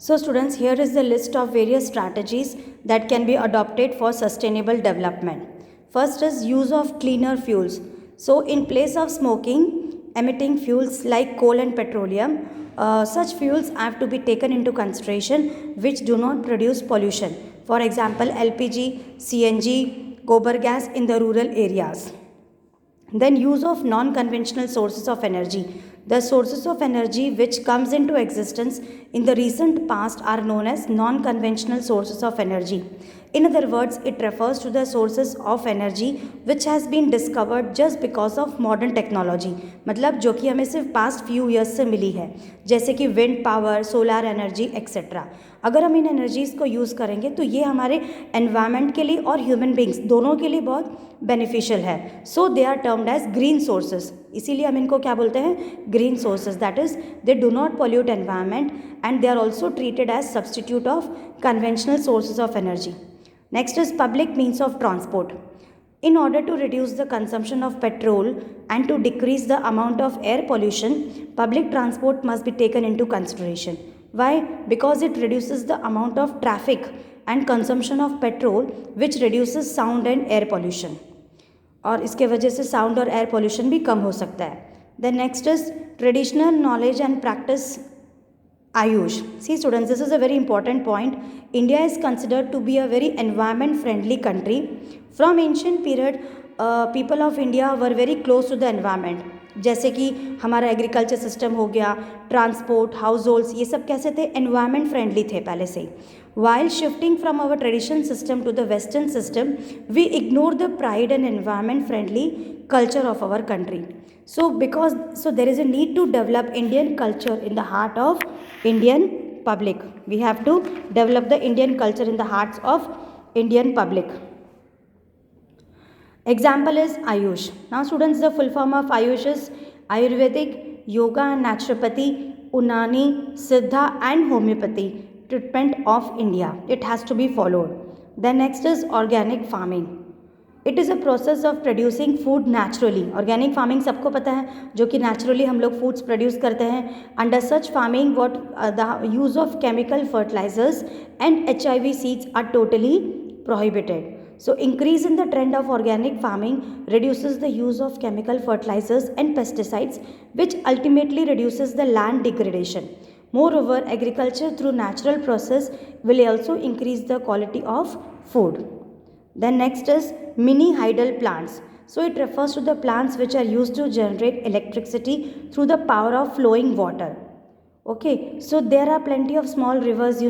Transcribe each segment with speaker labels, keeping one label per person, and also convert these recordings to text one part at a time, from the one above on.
Speaker 1: So students, here is the list of various strategies that can be adopted for sustainable development. First is use of cleaner fuels. So in place of smoking, emitting fuels like coal and petroleum, such fuels have to be taken into consideration which do not produce pollution. For example, LPG, CNG, gobar gas in the rural areas. Then use of non-conventional sources of energy. The sources of energy which comes into existence in the recent past are known as non-conventional sources of energy. In other words, it refers to the sources of energy which has been discovered just because of modern technology. मतलब जो कि हमें सिर्फ past few years से मिली है, जैसे कि wind power, solar energy, etc. अगर हम इन एनर्जीज़ को यूज़ करेंगे तो ये हमारे एनवायरनमेंट के लिए और ह्यूमन बींग्स दोनों के लिए बहुत बेनिफिशियल है. So they are termed as green sources. इसीलिए हम इनको क्या बोलते हैं? Green sources. That is they do not pollute environment and they are also treated as substitute of conventional sources of energy. Next is public means of transport. In order to reduce the consumption of petrol and to decrease the amount of air pollution, public transport must be taken into consideration. Why? Because it reduces the amount of traffic and consumption of petrol, which reduces sound and air pollution. और इसके वजह से sound और air pollution भी कम हो सकता है. Then next is traditional knowledge and practice. Ayush. See students, this is a very important point. India is considered to be a very environment friendly country. From ancient period, people of India were very close to the environment. जैसे कि हमारा agriculture system हो गया, transport, house holds, ये सब कैसे थे? Environment friendly थे पहले से. While shifting from our traditional system to the Western system, we ignore the pride and environment friendly culture of our country. So there is a need to develop Indian culture in the heart of Indian public. We have to develop the Indian culture in the hearts of Indian public. Example is Ayush. Now students, the full form of Ayush is Ayurvedic, Yoga and Naturopathy, Unani, Siddha and Homeopathy treatment of India. It has to be followed. Then next is organic farming. It is a process of producing food naturally. Organic farming सबको पता है, जो कि naturally हम लोग foods produce करते हैं. Under such farming, the use of chemical fertilizers and HIV seeds are totally prohibited. So increase in the trend of organic farming reduces the use of chemical fertilizers and pesticides, which ultimately reduces the land degradation. Moreover, agriculture through natural process will also increase the quality of food. Then next is mini hydel plants. So it refers to the plants which are used to generate electricity through the power of flowing water. Okay, so there are plenty of small rivers,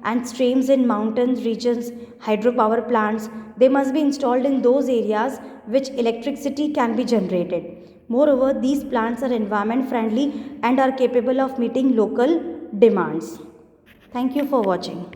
Speaker 1: and streams in mountain regions, hydropower plants. They must be installed in those areas which electricity can be generated. Moreover, these plants are environment friendly and are capable of meeting local demands. Thank you for watching.